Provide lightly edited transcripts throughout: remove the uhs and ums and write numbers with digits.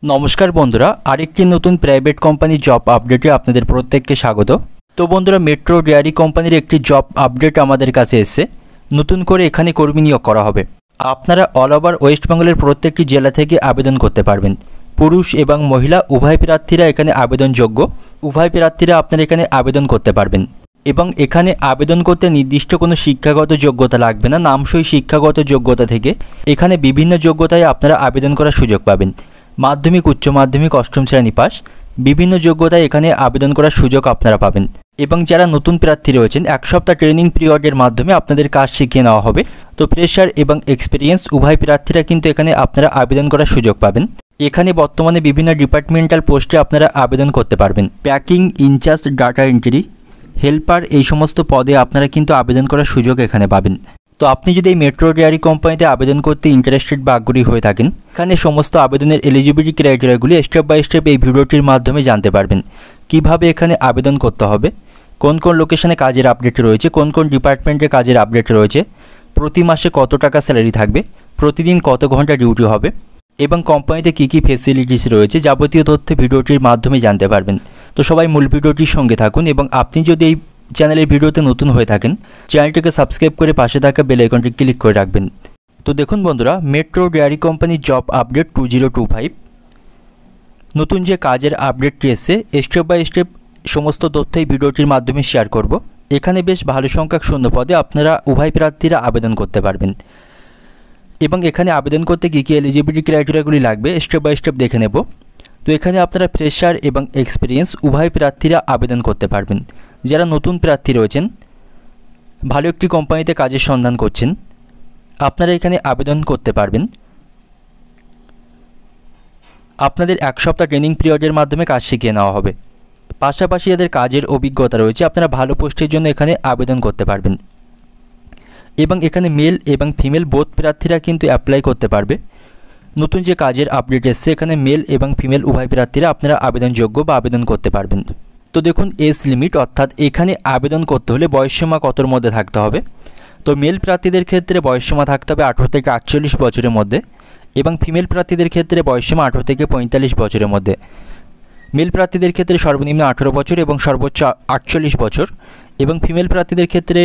नमस्कार बंधुरा आरेकटी नतून प्राइवेट कोम्पानी जब आपडेटे आपनादेर प्रत्येकके स्वागत। तो बंधुरा मेट्रो डेयरी कोम्पानिर एकटी जब आपडेट आमादेर काछे एसेছে नतून करे एखाने कर्मी नियोग करा होबे। आपनारा अल ओभार वेस्ट बेंगलेर प्रत्येकटी जेला थेके आवेदन करते पारबेन। पुरुष एबं महिला उभय प्रार्थीरा एखाने आवेदनयोग्य। उभय प्रार्थीरा आपनारा एखाने आवेदन करते पारबेन एबं एखाने आवेदन करते निर्दिष्ट कोनो शिक्षागत योग्यता लागबे ना। नामसई शिक्षागत योग्यता थेके एखाने विभिन्न योग्यताय आपनारा आवेदन करार सुयोग पाबेन। माध्यमिक उच्च माध्यमिक अष्टम श्रेणी पास विभिन्न योग्यताय एखाने आवेदन करार सुयोग आपनारा पाबेन। एबं जारा नतून प्रार्थी रयेछेन एक सप्ताह ट्रेनिंग पिरियडेर माध्यमे आपनादेर काज शिखिये नेওয়া होबे। तो फ्रेशार एबं एक्सपिरियेंस उभय प्रार्थीरा किन्तु एखाने आपनारा आवेदन करार सुयोग पाबेन। एखाने बर्तमाने विभिन्न डिपार्टमेंटाल पोस्टे आपनारा आवेदन करते पारबेन। Packing incharge data entry helper এই সমস্ত পদে আপনারা কিন্তু আবেদন করার সুযোগ এখানে পাবেন। তো আপনি যদি এই মেট্রো ডেয়ারি কোম্পানিতে আবেদন করতে ইন্টারেস্টেড বা আগ্রহী হয়ে থাকেন, এখানে সমস্ত আবেদনের এলিজিবিলিটি ক্রাইটেরিয়াগুলি স্টেপ বাই স্টেপ এই ভিডিওটির মাধ্যমে জানতে পারবেন। কিভাবে এখানে আবেদন করতে হবে, কোন কোন লোকেশনে কাজের আপডেট রয়েছে, কোন কোন ডিপার্টমেন্টে কাজের আপডেট রয়েছে, প্রতি মাসে কত টাকা স্যালারি থাকবে, প্রতিদিন কত ঘন্টা ডিউটি হবে এবং কোম্পানিতে কী কী ফেসিলিটিস রয়েছে, যাবতীয় তথ্য ভিডিওটির মাধ্যমে জানতে পারবেন। তো সবাই মূল ভিডিওটির সঙ্গে থাকুন এবং আপনি যদি এই চ্যানেলের ভিডিওতে নতুন হয়ে থাকেন চ্যানেলটিকে সাবস্ক্রাইব করে পাশে থাকা বেল আইকনটি ক্লিক করে রাখবেন। তো দেখুন বন্ধুরা, metro dairy company job update 2025 নতুন যে কাজের আপডেটটি এসেছে স্টেপ বাই স্টেপ সমস্ত তথ্য এই ভিডিওটির মাধ্যমে শেয়ার করব। এখানে বেশ ভালো সংখ্যক শূন্য পদে আপনারা উভয় প্রার্থীরা আবেদন করতে পারবেন এবং এখানে আবেদন করতে কী কী এলিজিবিলিটি ক্রাইটেরিয়াগুলি লাগবে স্টেপ বাই স্টেপ দেখে নেব। তো এখানে আপনারা ফ্রেশার এবং এক্সপিরিয়েন্স উভয় প্রার্থীরা আবেদন করতে পারবেন। যারা নতুন প্রার্থী রয়েছেন, ভালো একটি কোম্পানিতে কাজের সন্ধান করছেন, আপনারা এখানে আবেদন করতে পারবেন। আপনাদের এক সপ্তাহ ট্রেনিং পিরিয়ডের মাধ্যমে কাজ শিখিয়ে নেওয়া হবে। পাশাপাশি যাদের কাজের অভিজ্ঞতা রয়েছে আপনারা ভালো পোস্টের জন্য এখানে আবেদন করতে পারবেন এবং এখানে মেল এবং ফিমেল বোথ প্রার্থীরা কিন্তু অ্যাপ্লাই করতে পারবে। নতুন যে কাজের আপডেট এসছে এখানে মেল এবং ফিমেল উভয় প্রার্থীরা আপনারা আবেদনযোগ্য বা আবেদন করতে পারবেন। তো দেখুন এজ লিমিট অর্থাৎ এখানে আবেদন করতে হলে বয়সসীমা কতর মধ্যে থাকতে হবে। তো মেল প্রার্থীদের ক্ষেত্রে বয়সসীমা থাকতে হবে 18 থেকে 48 বছরের মধ্যে এবং ফিমেল প্রার্থীদের ক্ষেত্রে বয়সসীমা 18 থেকে 45 বছরের মধ্যে। মেল প্রার্থীদের ক্ষেত্রে সর্বনিম্ন 18 বছর এবং সর্বোচ্চ 48 বছর এবং ফিমেল প্রার্থীদের ক্ষেত্রে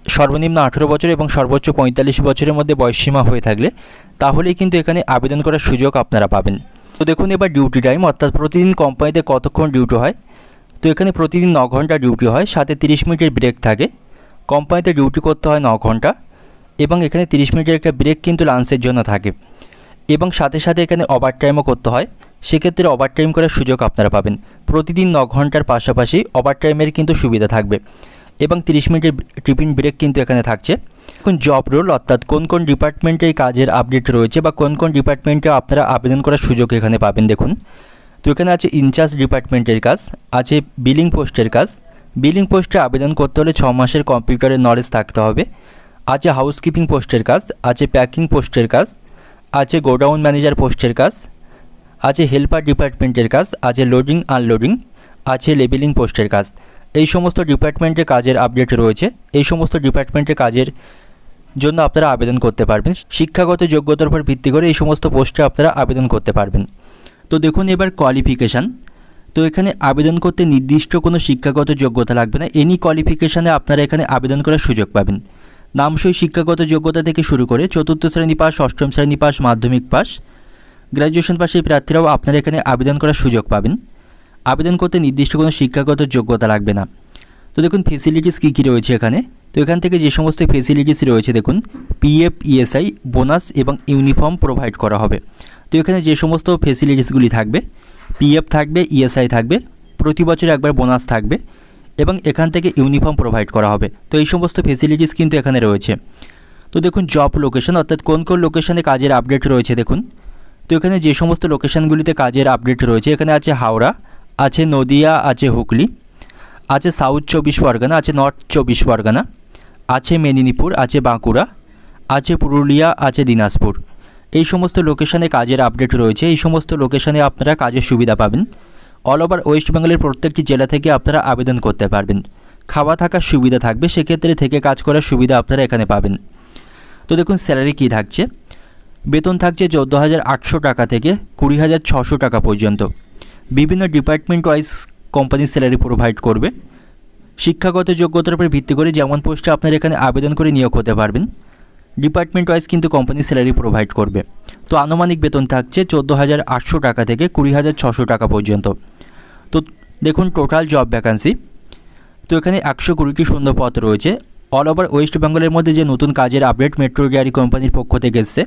সর্বনিম্ন 18 বছর এবং সর্বোচ্চ 45 বছরের মধ্যে বয়সসীমা হয়ে থাকলে তাহলেই কিন্তু এখানে আবেদন করার সুযোগ আপনারা পাবেন। তো দেখুন এবার ডিউটি টাইম অর্থাৎ প্রতিদিন কোম্পানিতে কতক্ষণ ডিউটি হয়। তো এখানে প্রতিদিন 9 ঘন্টা ডিউটি হয়, সাথে 30 মিনিটের ব্রেক থাকে। কোম্পানিতে ডিউটি করতে হয় 9 ঘন্টা এবং এখানে 30 মিনিটের একটা ব্রেক কিন্তু লাঞ্চের জন্য থাকে এবং সাথে সাথে এখানে ওভারটাইমও করতে হয়। সেক্ষেত্রে ওভারটাইম করার সুযোগ আপনারা পাবেন। প্রতিদিন 9 ঘন্টার পাশাপাশি ওভারটাইমের কিন্তু সুবিধা থাকবে এবং 30 মিনিটের টিফিন ব্রেক কিন্তু এখানে থাকছে। এখন জব রোল অর্থাৎ কোন কোন ডিপার্টমেন্টে কাজের আপডেট রয়েছে বা কোন কোন ডিপার্টমেন্টে আপনারা আবেদন করার সুযোগ এখানে পাবেন দেখুন। তো এখানে আছে ইনচার্জ ডিপার্টমেন্টের কাজ, আছে বিলিং পোস্টের কাজ। বিলিং পোস্টে আবেদন করতে হলে 6 মাসের কম্পিউটারের নলেজ থাকতে হবে। আছে হাউসকিপিং পোস্টের কাজ, আছে প্যাকিং পোস্টের কাজ, আছে গোডাউন ম্যানেজার পোস্টের কাজ, আছে হেল্পার ডিপার্টমেন্টের কাজ, আছে লোডিং আনলোডিং, আছে লেবেলিং পোস্টের কাজ। এই সমস্ত ডিপার্টমেন্টে কাজের আপডেট রয়েছে। এই সমস্ত ডিপার্টমেন্টে কাজের জন্য আপনারা আবেদন করতে পারবেন। শিক্ষাগত যোগ্যতার উপর ভিত্তি করে এই সমস্ত পোস্টে আপনারা আবেদন করতে পারবেন। তো দেখুন এবার কোয়ালিফিকেশান। তো এখানে আবেদন করতে নির্দিষ্ট কোনো শিক্ষাগত যোগ্যতা লাগবে না। এনি কোয়ালিফিকেশানে আপনারা এখানে আবেদন করার সুযোগ পাবেন। নামসই শিক্ষাগত যোগ্যতা থেকে শুরু করে 4th শ্রেণী পাস, 8ম শ্রেণী পাস, মাধ্যমিক পাস, গ্র্যাজুয়েশন পাশের প্রার্থীরাও আপনারা এখানে আবেদন করার সুযোগ পাবেন। আবেদন করতে নির্দিষ্ট কোনো শিক্ষাগত যোগ্যতা লাগবে না। তো দেখুন ফেসিলিটিস কী কী রয়েছে এখানে। তো এখান থেকে যে সমস্ত ফেসিলিটিস রয়েছে দেখুন, পিএফ, ইএসআই, বোনাস এবং ইউনিফর্ম প্রোভাইড করা হবে। তো এখানে যে সমস্ত ফেসিলিটিসগুলি থাকবে, পিএফ থাকবে, ইএসআই থাকবে, প্রতি বছর একবার বোনাস থাকবে এবং এখান থেকে ইউনিফর্ম প্রোভাইড করা হবে। তো এই সমস্ত ফেসিলিটিস কিন্তু এখানে রয়েছে। তো দেখুন জব লোকেশন অর্থাৎ কোন কোন লোকেশনে কাজের আপডেট রয়েছে দেখুন। তো এখানে যে সমস্ত লোকেশনগুলিতে কাজের আপডেট রয়েছে এখানে আছে হাওড়া, আছে নদিয়া, আছে হুগলি, আছে সাউথ 24 পরগনা, আছে নর্থ 24 পরগনা, আছে মেদিনীপুর, আছে বাঁকুড়া, আছে পুরুলিয়া, আছে দিনাজপুর। এই সমস্ত লোকেশনে কাজের আপডেট রয়েছে। এই সমস্ত লোকেশনে আপনারা কাজের সুবিধা পাবেন। অল ওভার ওয়েস্ট বেঙ্গলের প্রত্যেকটি জেলা থেকে আপনারা আবেদন করতে পারবেন। খাওয়া থাকার সুবিধা থাকবে, সেক্ষেত্রে থেকে কাজ করার সুবিধা আপনারা এখানে পাবেন। তো দেখুন স্যালারি কী থাকছে। বেতন থাকছে 14,800 টাকা থেকে 20,600 টাকা পর্যন্ত। বিভিন্ন department wise company salary provide করবে। শিক্ষাগত যোগ্যতার উপর ভিত্তি করে যেমন পোস্টে আপনারা এখানে আবেদন করে নিয়োগ হতে পারবেন, ডিপার্টমেন্ট ওয়াইজ কিন্তু কোম্পানি স্যালারি প্রোভাইড করবে। তো আনুমানিক বেতন থাকছে 14,800 টাকা থেকে 20,600 টাকা পর্যন্ত। তো দেখুন টোটাল জব ভ্যাকান্সি, তো এখানে 120টি শূন্য পদ রয়েছে। অল ওভার ওয়েস্ট বেঙ্গলের মধ্যে যে নতুন কাজের আপডেট মেট্রো রেল কোম্পানির পক্ষ থেকে এসছে,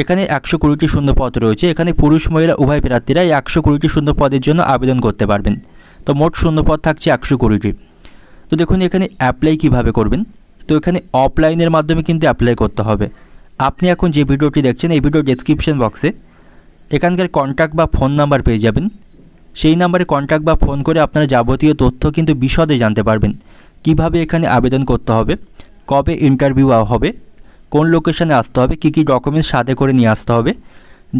এখানে 120টি শূন্য পদ রয়েছে। এখানে পুরুষ মহিলা উভয় প্রার্থীরা এই 120টি শূন্য পদের জন্য আবেদন করতে পারবেন। তো মোট শূন্য পদ থাকছে 120টি। তো দেখুন এখানে অ্যাপ্লাই কিভাবে করবেন। তো এখানে অফলাইনের মাধ্যমে কিন্তু অ্যাপ্লাই করতে হবে। আপনি এখন যে ভিডিওটি দেখছেন এই ভিডিও ডেসক্রিপশন বক্সে এখানকার কন্ট্যাক্ট বা ফোন নাম্বার পেয়ে যাবেন। সেই নাম্বারে কন্ট্যাক্ট বা ফোন করে আপনারা যাবতীয় তথ্য কিন্তু বিশদে জানতে পারবেন। কিভাবে এখানে আবেদন করতে হবে, কবে ইন্টারভিউ হবে, কোন লোকেশনে আসতে হবে, কী কী ডকুমেন্টস সাথে করে নিয়ে আসতে হবে,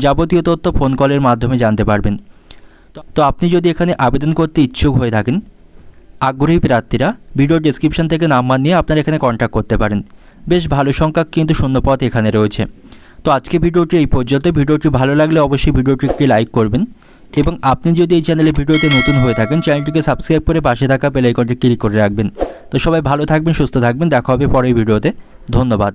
যাবতীয় তথ্য ফোন কলের মাধ্যমে জানতে পারবেন। তো আপনি যদি এখানে আবেদন করতে ইচ্ছুক হয়ে থাকেন, আগ্রহী প্রার্থীরা ভিডিও ডেসক্রিপশন থেকে নাম্বার নিয়ে আপনারা এখানে কন্ট্যাক্ট করতে পারেন। বেশ ভালো সংখ্যক কিন্তু শূন্যপদ এখানে রয়েছে। তো আজকে ভিডিওটি এই পর্যন্ত। ভিডিওটি ভালো লাগলে অবশ্যই ভিডিওটি একটি লাইক করবেন এবং আপনি যদি এই চ্যানেলে ভিডিওতে নতুন হয়ে থাকেন চ্যানেলটিকে সাবস্ক্রাইব করে পাশে থাকা বেল আইকনটি ক্লিক করে রাখবেন। তো সবাই ভালো থাকবেন, সুস্থ থাকবেন, দেখা হবে পরের ভিডিওতে। ধন্যবাদ।